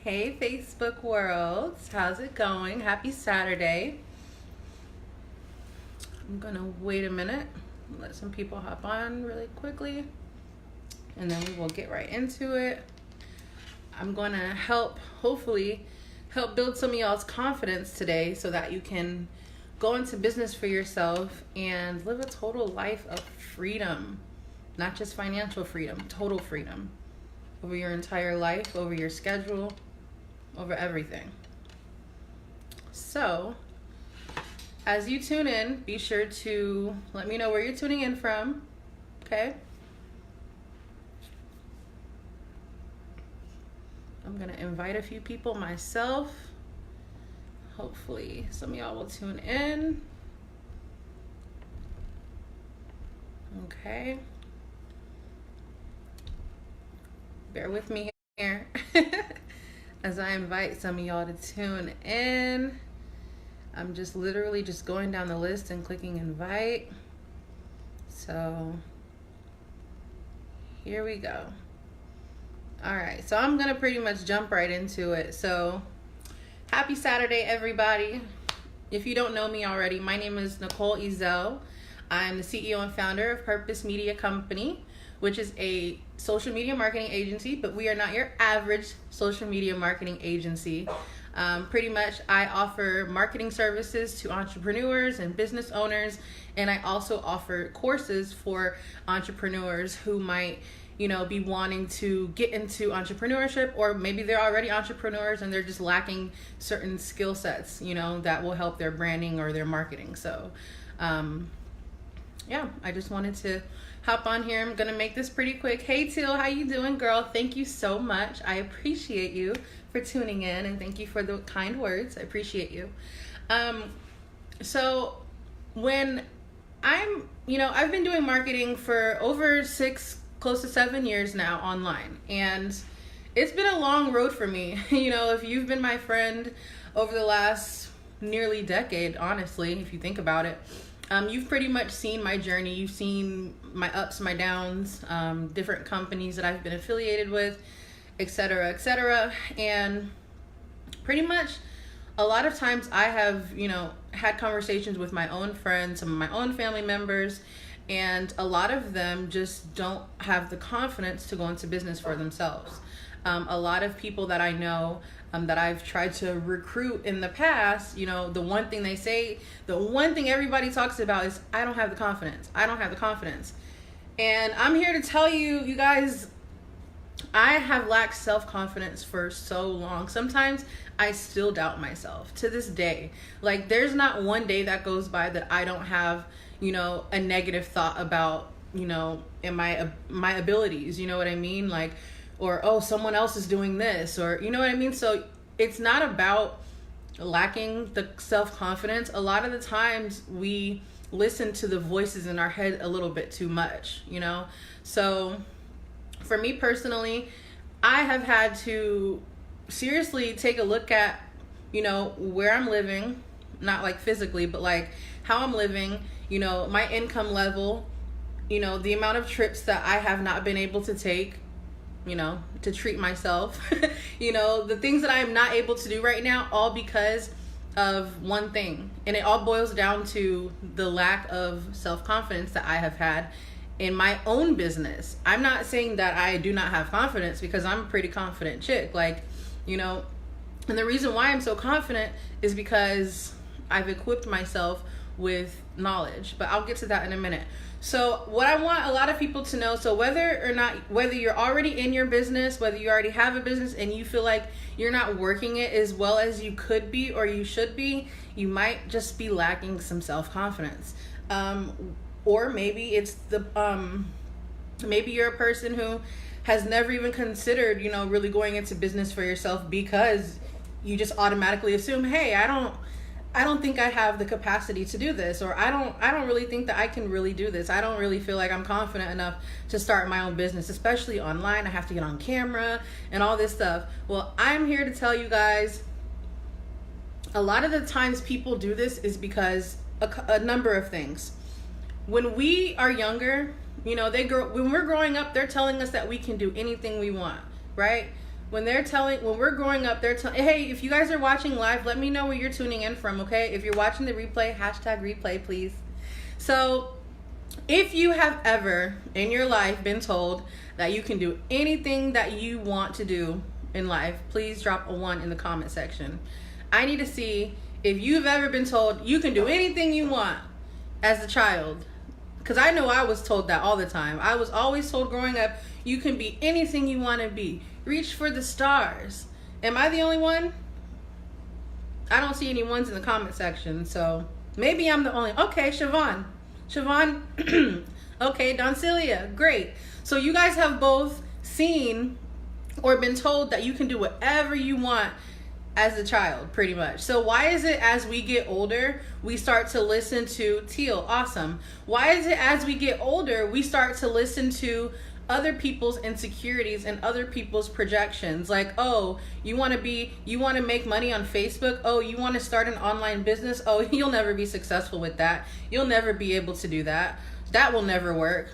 Hey Facebook world, how's it going? Happy Saturday. I'm gonna wait a minute, let some people hop on really quickly, and then we will get right into it. I'm gonna hopefully help build some of y'all's confidence today so that you can go into business for yourself and live a total life of freedom. Not just financial freedom, total freedom over your entire life, over your schedule, over everything. So, as you tune in, be sure to let me know where you're tuning in from, okay? I'm going to invite a few people myself. Hopefully, some of y'all will tune in. Okay. Bear with me here as I invite some of y'all to tune in. I'm just literally just going down the list and clicking invite. So here we go. All right, so I'm gonna pretty much jump right into it. So happy Saturday, everybody. If you don't know me already, my name is Nicole Ezel. I'm the CEO and founder of Purpose Media Company, which is a social media marketing agency, but we are not your average social media marketing agency. Pretty much I offer marketing services to entrepreneurs and business owners, and I also offer courses for entrepreneurs who might, be wanting to get into entrepreneurship, or maybe they're already entrepreneurs and they're just lacking certain skill sets, that will help their branding or their marketing. So, I just wanted to hop on here. I'm gonna make this pretty quick. Hey Teal, how you doing, girl? Thank you so much. I appreciate you for tuning in, and thank you for the kind words. I appreciate you. So when I've been doing marketing for over close to 7 years now online, and it's been a long road for me. If you've been my friend over the last nearly decade, honestly, if you think about it, you've pretty much seen my journey. You've seen my ups, my downs, different companies that I've been affiliated with, et cetera, and pretty much a lot of times I have, had conversations with my own friends, some of my own family members, and a lot of them just don't have the confidence to go into business for themselves. A lot of people that I know that I've tried to recruit in the past, the one thing they say, the one thing everybody talks about is, I don't have the confidence. I don't have the confidence. And I'm here to tell you, you guys, I have lacked self-confidence for so long. Sometimes I still doubt myself to this day. Like, there's not one day that goes by that I don't have, a negative thought about, in my abilities, you know what I mean? Like, or, oh, someone else is doing this, or, you know what I mean? So it's not about lacking the self-confidence. A lot of the times we listen to the voices in our head a little bit too much, So for me personally, I have had to seriously take a look at, where I'm living, not like physically, but like how I'm living, my income level, the amount of trips that I have not been able to take, to treat myself, the things that I'm not able to do right now, all because of one thing. And it all boils down to the lack of self-confidence that I have had in my own business. I'm not saying that I do not have confidence, because I'm a pretty confident chick, and the reason why I'm so confident is because I've equipped myself with knowledge, but I'll get to that in a minute. So what I want a lot of people to know, so whether you're already in your business, whether you already have a business and you feel like you're not working it as well as you could be or you should be, you might just be lacking some self-confidence. Or maybe it's maybe you're a person who has never even considered, really going into business for yourself, because you just automatically assume, hey, I don't think I have the capacity to do this, or I don't really think that I can really do this. I don't really feel like I'm confident enough to start my own business, especially online. I have to get on camera and all this stuff. Well, I'm here to tell you guys, a lot of the times people do this is because a number of things. When we are younger, when we're growing up, they're telling us that we can do anything we want, right? when we're growing up, they're telling, hey, if you guys are watching live, let me know where you're tuning in from, okay? If you're watching the replay, hashtag replay, please. So if you have ever in your life been told that you can do anything that you want to do in life, please drop a 1 in the comment section. I need to see if you've ever been told you can do anything you want as a child. Because I know I was told that all the time. I was always told growing up, you can be anything you want to be. Reach for the stars. Am I the only one? I don't see any ones in the comment section, so maybe I'm the only. Okay, Siobhan. Okay, Doncilia, great. So you guys have both seen or been told that you can do whatever you want as a child, pretty much. So why is it as we get older, we start to listen to Teal? Awesome. Why is it as we get older, we start to listen to other people's insecurities and other people's projections? Like, oh, you want to make money on Facebook? Oh, you want to start an online business? Oh, you'll never be successful with that. You'll never be able to do that. That will never work.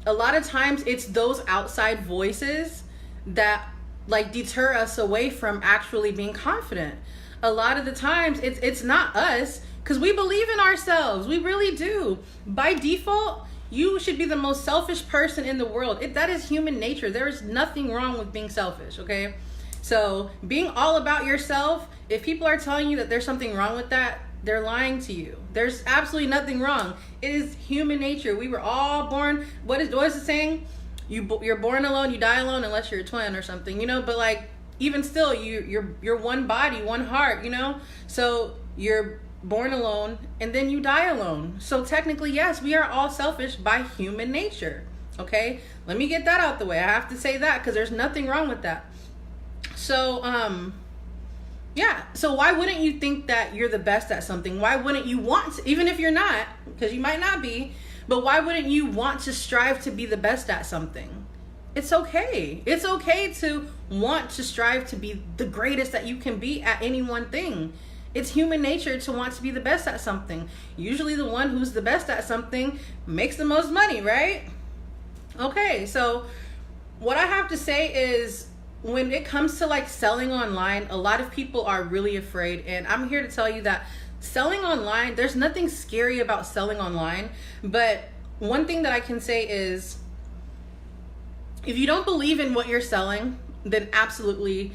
A lot of times it's those outside voices that like deter us away from actually being confident. A lot of the times it's not us, because we believe in ourselves. We really do. By default, you should be the most selfish person in the world. That is human nature. There is nothing wrong with being selfish, okay? So being all about yourself, if people are telling you that there's something wrong with that, they're lying to you. There's absolutely nothing wrong. It is human nature. We were all born, what is the saying? You're born alone, you die alone, unless you're a twin or something, you know. But like, even still, you're one body, one heart, you know. So you're born alone and then you die alone. So technically, yes, we are all selfish by human nature. Okay, let me get that out the way. I have to say that because there's nothing wrong with that. So yeah, so why wouldn't you think that you're the best at something? Why wouldn't you want to, even if you're not, because you might not be, but why wouldn't you want to strive to be the best at something? It's okay. It's okay to want to strive to be the greatest that you can be at any one thing. It's human nature to want to be the best at something. Usually the one who's the best at something makes the most money, right? Okay, so what I have to say is, when it comes to like selling online, a lot of people are really afraid, and I'm here to tell you that selling online, there's nothing scary about selling online. But one thing that I can say is, if you don't believe in what you're selling, then absolutely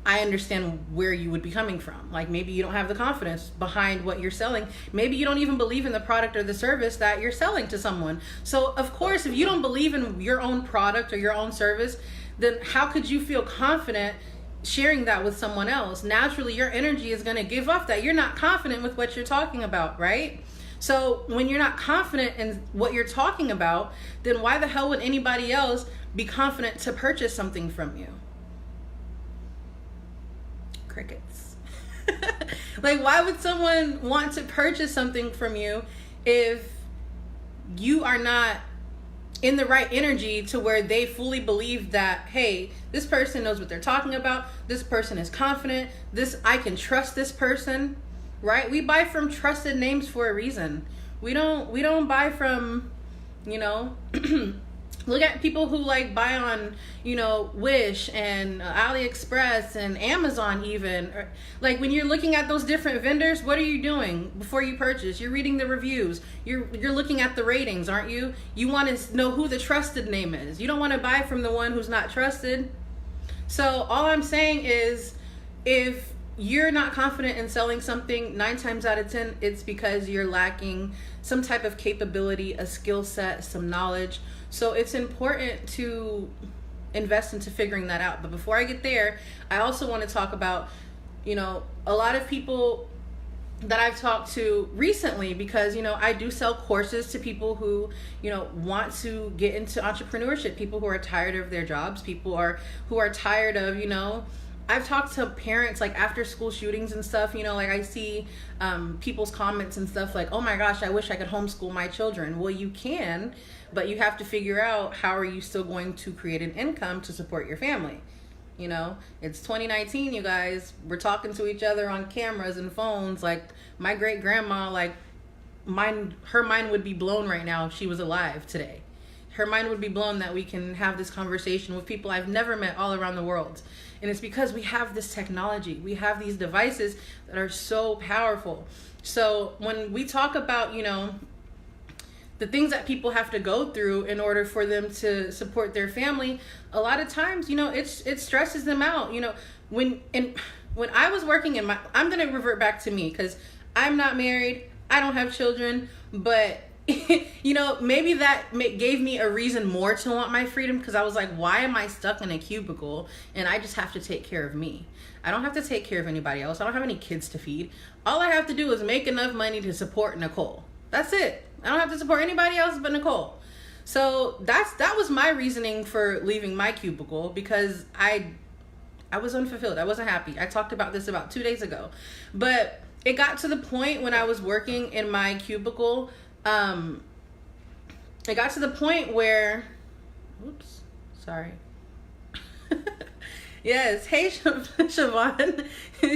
I understand where you would be coming from. Like, maybe you don't have the confidence behind what you're selling. Maybe you don't even believe in the product or the service that you're selling to someone. So of course, if you don't believe in your own product or your own service, then how could you feel confident sharing that with someone else? Naturally, your energy is going to give off that you're not confident with what you're talking about, right? So when you're not confident in what you're talking about, then why the hell would anybody else be confident to purchase something from you? Crickets. Like, why would someone want to purchase something from you if you are not in the right energy to where they fully believe that, hey, this person knows what they're talking about, this person is confident, I can trust this person, right? We buy from trusted names for a reason. We don't buy from, you know, look at people who like buy on, you know, Wish and AliExpress and Amazon even. Like, when you're looking at those different vendors, what are you doing before you purchase? You're reading the reviews. You're looking at the ratings, aren't you? You want to know who the trusted name is. You don't want to buy from the one who's not trusted. So all I'm saying is, if you're not confident in selling something, 9 times out of 10, it's because you're lacking some type of capability, a skill set, some knowledge. So it's important to invest into figuring that out. But before I get there, I also want to talk about, you know, a lot of people that I've talked to recently, because, you know, I do sell courses to people who, you know, want to get into entrepreneurship, people who are tired of their jobs, people who are tired of, you know, I've talked to parents like after school shootings and stuff, you know, like I see people's comments and stuff like, oh my gosh, I wish I could homeschool my children. Well, you can, but you have to figure out, how are you still going to create an income to support your family? You know, it's 2019, you guys. We're talking to each other on cameras and phones. Like, my great grandma, like, her mind would be blown right now if she was alive today. her mind would be blown that we can have this conversation with people I've never met all around the world. And it's because we have this technology. We have these devices that are so powerful. So when we talk about, you know, the things that people have to go through in order for them to support their family, a lot of times, you know, it stresses them out. You know, when I was working in I'm going to revert back to me because I'm not married. I don't have children, but you know, maybe that gave me a reason more to want my freedom, because I was like, why am I stuck in a cubicle and I just have to take care of me? I don't have to take care of anybody else. I don't have any kids to feed. All I have to do is make enough money to support Nicole. That's it. I don't have to support anybody else but Nicole. So that was my reasoning for leaving my cubicle, because I was unfulfilled. I wasn't happy. I talked about this about 2 days ago. But it got to the point when I was working in my cubicle, it got to the point where, oops, sorry. Yes, hey Siobhan.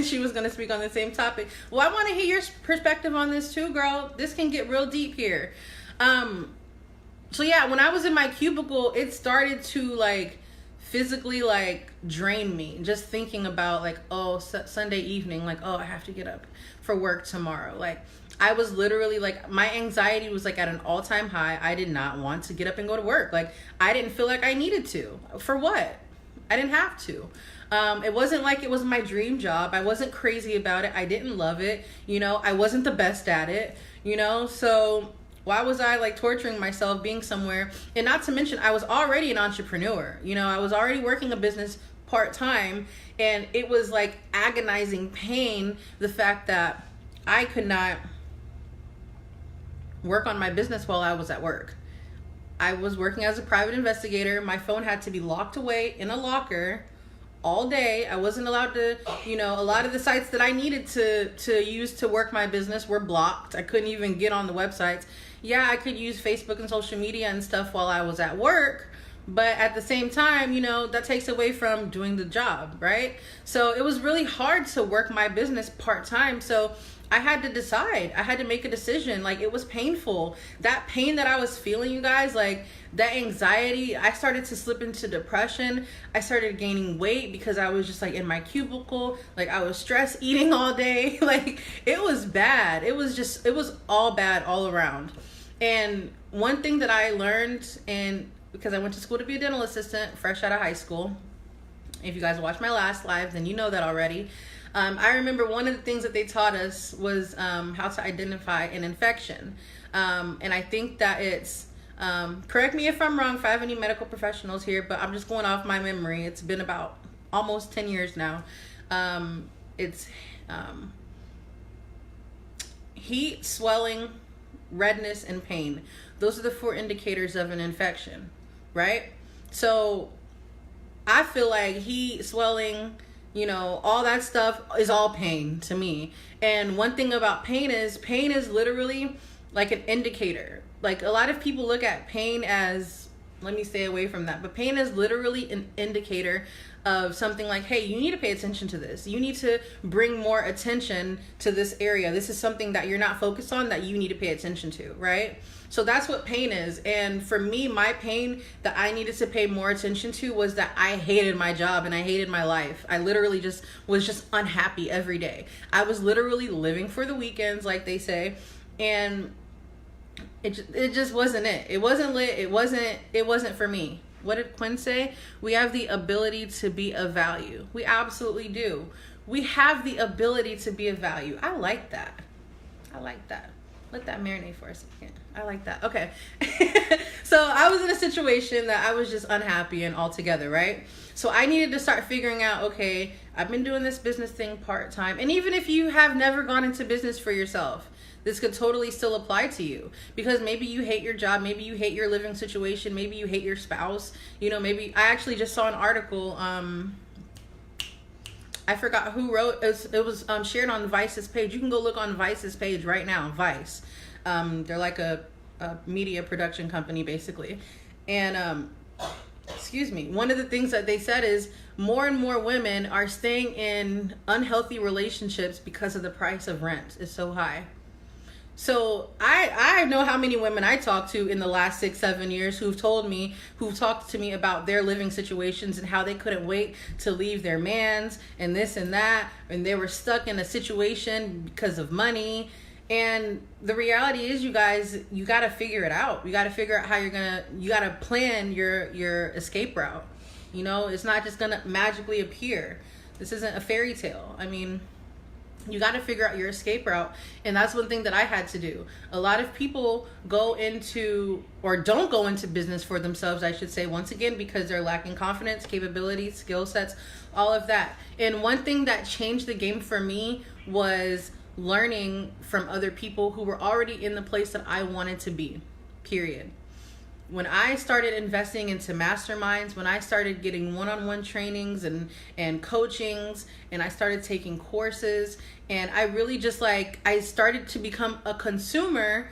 She was going to speak on the same topic. Well, I want to hear your perspective on this too, girl. This can get real deep here. So yeah, when I was in my cubicle, it started to like physically like drain me, just thinking about like, oh, Sunday evening, like, oh, I have to get up for work tomorrow. Like, I was literally like, my anxiety was like at an all-time high. I did not want to get up and go to work. Like, I didn't feel like I needed to. For what? I didn't have to. It wasn't like it was my dream job. I wasn't crazy about it. I didn't love it. You know, I wasn't the best at it, you know? So why was I like torturing myself being somewhere? And not to mention, I was already an entrepreneur. You know, I was already working a business part-time, and it was like agonizing pain, the fact that I could not work on my business while I was at work. I was working as a private investigator. My phone had to be locked away in a locker all day. I wasn't allowed to, you know, a lot of the sites that I needed to use to work my business were blocked. I couldn't even get on the websites. Yeah, I could use Facebook and social media and stuff while I was at work, but at the same time, you know, that takes away from doing the job, right? So it was really hard to work my business part-time. So I had to decide. I had to make a decision. Like, it was painful. That pain that I was feeling, you guys, like that anxiety, I started to slip into depression. I started gaining weight because I was just like in my cubicle. Like, I was stress eating all day. Like, it was bad. It was all bad all around. And one thing that I learned, and because I went to school to be a dental assistant fresh out of high school, if you guys watched my last live, then you know that already. I remember one of the things that they taught us was how to identify an infection. And I think that it's, correct me if I'm wrong, if I have any medical professionals here, but I'm just going off my memory. It's been about almost 10 years now. It's heat, swelling, redness, and pain. Those are the 4 indicators of an infection, right? So I feel like heat, swelling, you know, all that stuff is all pain to me. And one thing about pain is literally like an indicator. Like, a lot of people look at pain as, let me stay away from that, but pain is literally an indicator of something like, hey, you need to pay attention to this. You need to bring more attention to this area. This is something that you're not focused on that you need to pay attention to, right? So that's what pain is. And for me, my pain that I needed to pay more attention to was that I hated my job and I hated my life. I literally was just unhappy every day. I was literally living for the weekends, like they say. And it just wasn't it. It wasn't lit. It wasn't for me. What did Quinn say? We have the ability to be of value. We absolutely do. We have the ability to be of value. I like that. Let that marinate for a second. I like that. Okay. So I was in a situation that I was just unhappy in altogether, right? So I needed to start figuring out, okay, I've been doing this business thing part-time. And even if you have never gone into business for yourself, this could totally still apply to you, because maybe you hate your job, maybe you hate your living situation, maybe you hate your spouse, you know, maybe I actually just saw an article, I forgot who wrote, it was shared on Vice's page. You can go look on Vice's page right now, Vice. They're like a media production company basically. And excuse me, one of the things that they said is more and more women are staying in unhealthy relationships because of the price of rent is so high. So I know how many women I talked to in the last 6-7 years who've talked to me about their living situations and how they couldn't wait to leave their mans and this and that, and they were stuck in a situation because of money. And the reality is, you guys, you got to figure it out. You got to figure out how you got to plan your escape route. You know, it's not just going to magically appear. This isn't a fairy tale. I mean, you got to figure out your escape route. And that's one thing that I had to do. A lot of people go into, or don't go into business for themselves, I should say, once again, because they're lacking confidence, capabilities, skill sets, all of that. And one thing that changed the game for me was learning from other people who were already in the place that I wanted to be, period. When I started investing into masterminds, when I started getting one-on-one trainings and coachings, and I started taking courses, and I really just I started to become a consumer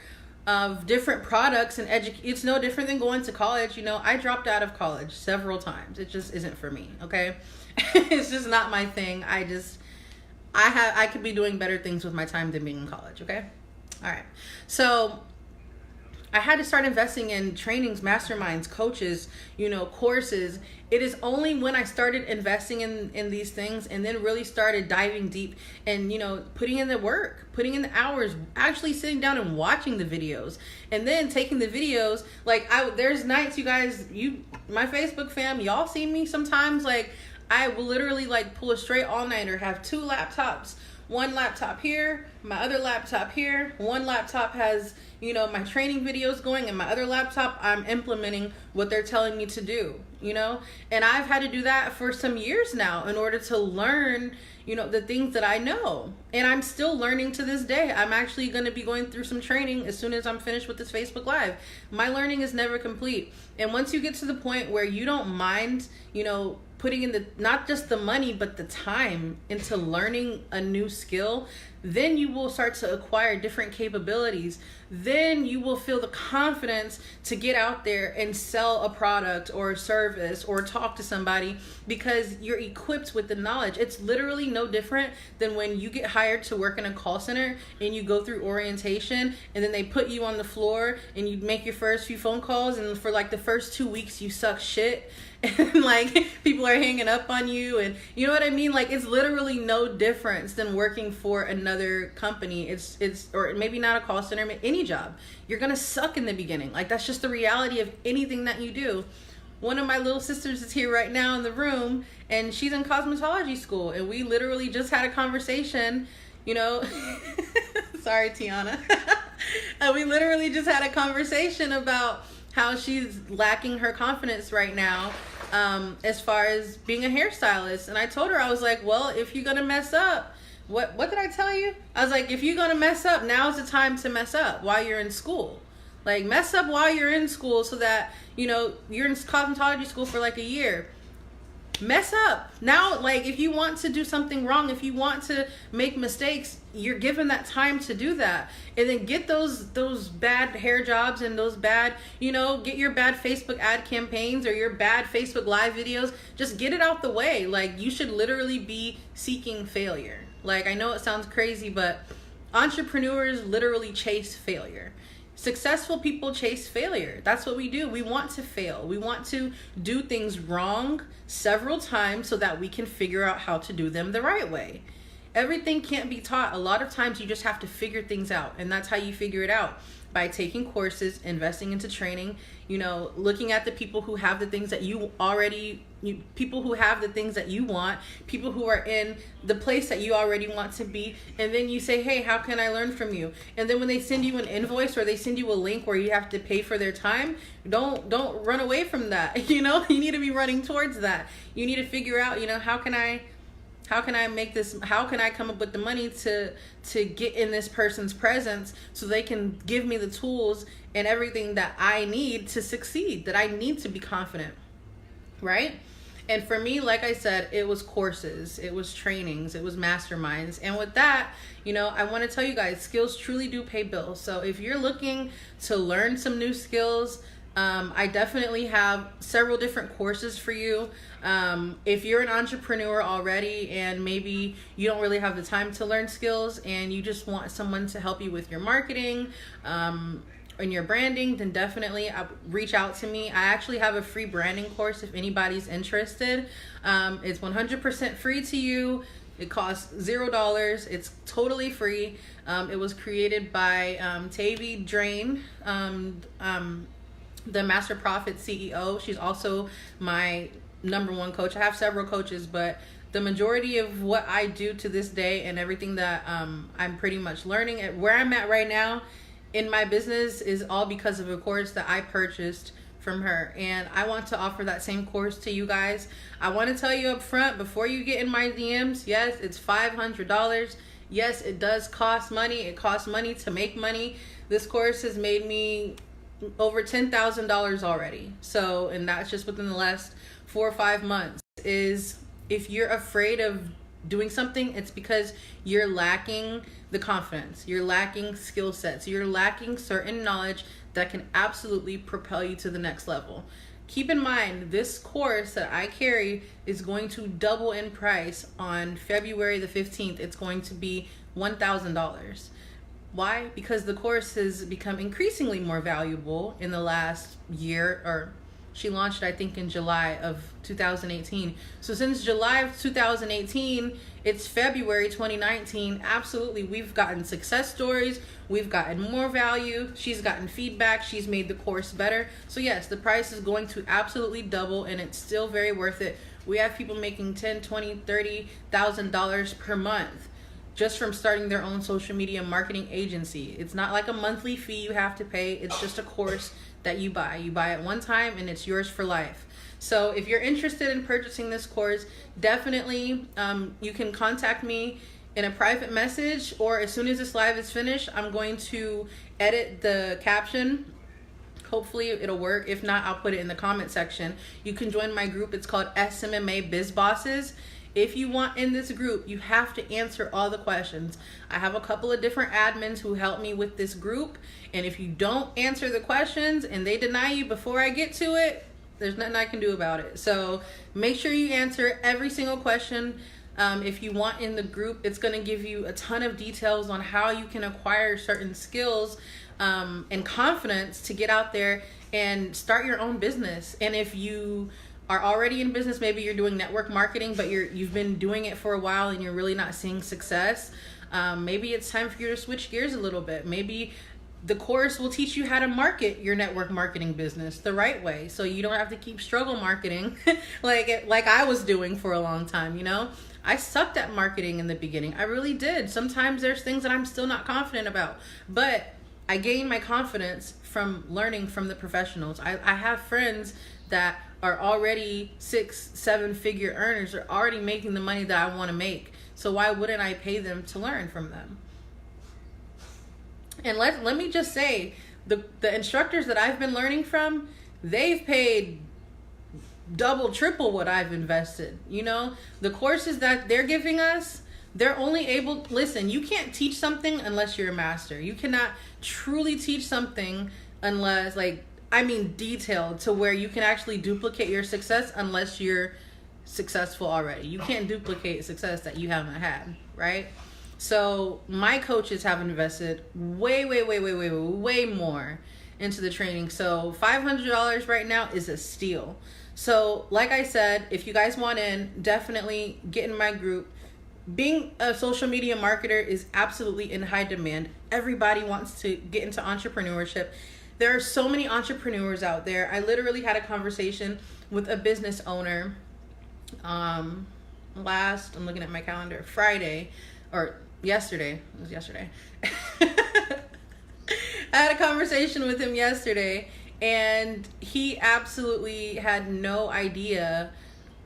of different products and it's no different than going to college. You know, I dropped out of college several times. It just isn't for me, okay? It's just not my thing. I could be doing better things with my time than being in college, okay? All right. So I had to start investing in trainings, masterminds, coaches, courses. It is only when I started investing in these things and then really started diving deep and, putting in the work, putting in the hours, actually sitting down and watching the videos and then taking the videos. There's nights, you guys, my Facebook fam, y'all see me sometimes, I will literally pull a straight all-nighter, have 2 laptops, one laptop here, my other laptop here. One laptop has, my training videos going, and my other laptop, I'm implementing what they're telling me to do, and I've had to do that for some years now in order to learn, the things that I know. And I'm still learning to this day. I'm actually going to be going through some training as soon as I'm finished with this Facebook Live. My learning is never complete. And once you get to the point where you don't mind, putting in not just the money, but the time into learning a new skill, then you will start to acquire different capabilities. Then you will feel the confidence to get out there and sell a product or a service or talk to somebody because you're equipped with the knowledge. It's literally no different than when you get hired to work in a call center and you go through orientation and then they put you on the floor and you make your first few phone calls, and for the first 2 weeks you suck shit and people are hanging up on you, and you know what I mean? It's literally no difference than working for another company. It's or maybe not a call center, any job. You're gonna suck in the beginning. That's just the reality of anything that you do. One of my little sisters is here right now in the room, and she's in cosmetology school, and we literally just had a conversation, sorry, Tiana. We literally just had a conversation about how she's lacking her confidence right now, as far as being a hairstylist. And I told her, I was like, well, if you're gonna mess up, what did I tell you? I was like, if you're gonna mess up, now's the time to mess up while you're in school. Mess up while you're in school so that, you're in cosmetology school for a year. Mess up now. If you want to do something wrong, if you want to make mistakes, you're given that time to do that. And then get those bad hair jobs and those bad, get your bad Facebook ad campaigns or your bad Facebook Live videos. Just get it out the way. You should literally be seeking failure. I know it sounds crazy, but entrepreneurs literally chase failure. Successful people chase failure. That's what we do. We want to fail. We want to do things wrong several times so that we can figure out how to do them the right way. Everything can't be taught. A lot of times you just have to figure things out, and that's how you figure it out. By taking courses, investing into training, looking at the people who have the things that people who have the things that you want, people who are in the place that you already want to be, and then you say, hey, how can I learn from you? And then when they send you an invoice or they send you a link where you have to pay for their time, don't run away from that. You need to be running towards that. You need to figure out, how can I make this, how can I come up with the money to get in this person's presence so they can give me the tools and everything that I need to succeed, that I need to be confident, right? And for me, like I said, it was courses, it was trainings, it was masterminds. And with that, I want to tell you guys, skills truly do pay bills. So if you're looking to learn some new skills, I definitely have several different courses for you. If you're an entrepreneur already and maybe you don't really have the time to learn skills and you just want someone to help you with your marketing, and your branding, then definitely reach out to me. I actually have a free branding course if anybody's interested. It's 100% free to you. It costs $0. It's totally free. It was created by Tavy Drain, the Master Profit CEO. She's also my #1 coach. I have several coaches, but the majority of what I do to this day and everything that I'm pretty much learning at where I'm at right now in my business is all because of a course that I purchased from her. And I want to offer that same course to you guys. I want to tell you up front before you get in my DMs, yes, it's $500. Yes, it does cost money. It costs money to make money. This course has made me over $10,000 already. So, and that's just within the last 4 or 5 months. Is if you're afraid of doing something, it's because you're lacking the confidence, you're lacking skill sets, you're lacking certain knowledge that can absolutely propel you to the next level. Keep in mind, this course that I carry is going to double in price on February the 15th. It's going to be $1,000. Why? Because the course has become increasingly more valuable in the last year, or she launched, I think, in July of 2018. So since July of 2018, it's February 2019. Absolutely, we've gotten success stories. We've gotten more value. She's gotten feedback. She's made the course better. So yes, the price is going to absolutely double, and it's still very worth it. We have people making $10,000, $20,000, $30,000 per month just from starting their own social media marketing agency. It's not like a monthly fee you have to pay. It's just a course that you buy. You buy it one time and it's yours for life. So if you're interested in purchasing this course, definitely you can contact me in a private message, or as soon as this live is finished, I'm going to edit the caption. Hopefully it'll work. If not, I'll put it in the comment section. You can join my group. It's called SMMA Biz Bosses. If you want in this group, you have to answer all the questions. I have a couple of different admins who help me with this group. And if you don't answer the questions and they deny you before I get to it, there's nothing I can do about it. So make sure you answer every single question. If you want in the group, it's going to give you a ton of details on how you can acquire certain skills and confidence to get out there and start your own business. And if you are already in business, maybe you're doing network marketing, but you've been doing it for a while and you're really not seeing success, maybe it's time for you to switch gears a little bit. Maybe the course will teach you how to market your network marketing business the right way, so you don't have to keep struggle marketing like I was doing for a long time. You know, I sucked at marketing in the beginning. I really did. Sometimes there's things that I'm still not confident about, but I gained my confidence from learning from the professionals. I have friends that are already 6-7 figure earners, are already making the money that I want to make. So why wouldn't I pay them to learn from them? And let me just say, the instructors that I've been learning from, they've paid double, triple what I've invested. You know, the courses that they're giving us, they're only able, listen, you can't teach something unless you're a master. You cannot truly teach something unless, detailed to where you can actually duplicate your success unless you're successful already. You can't duplicate success that you haven't had, right? So my coaches have invested way more into the training. So $500 right now is a steal. So like I said, if you guys want in, definitely get in my group. Being a social media marketer is absolutely in high demand. Everybody wants to get into entrepreneurship. There are so many entrepreneurs out there. I literally had a conversation with a business owner I'm looking at my calendar, Friday, or yesterday. It was yesterday. I had a conversation with him yesterday, and he absolutely had no idea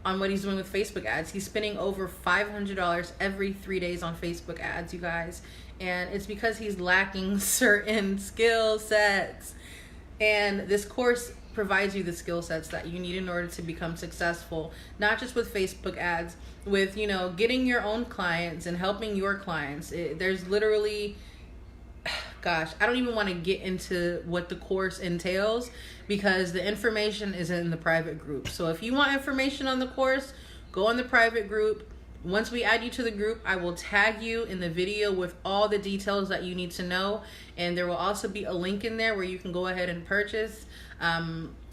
on what he's doing with Facebook ads. He's spending over $500 every 3 days on Facebook ads, you guys. And it's because he's lacking certain skill sets. And this course provides you the skill sets that you need in order to become successful, not just with Facebook ads, with, getting your own clients and helping your clients. There's literally, gosh, I don't even want to get into what the course entails, because the information is in the private group. So if you want information on the course, go on the private group. Once we add you to the group, I will tag you in the video with all the details that you need to know. And there will also be a link in there where you can go ahead and purchase.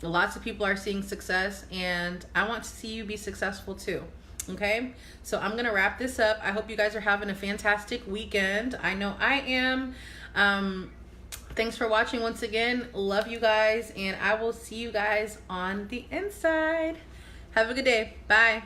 Lots of people are seeing success, and I want to see you be successful too. Okay, so I'm gonna wrap this up. I hope you guys are having a fantastic weekend. I know I am. Thanks for watching once again. Love you guys, and I will see you guys on the inside. Have a good day. Bye.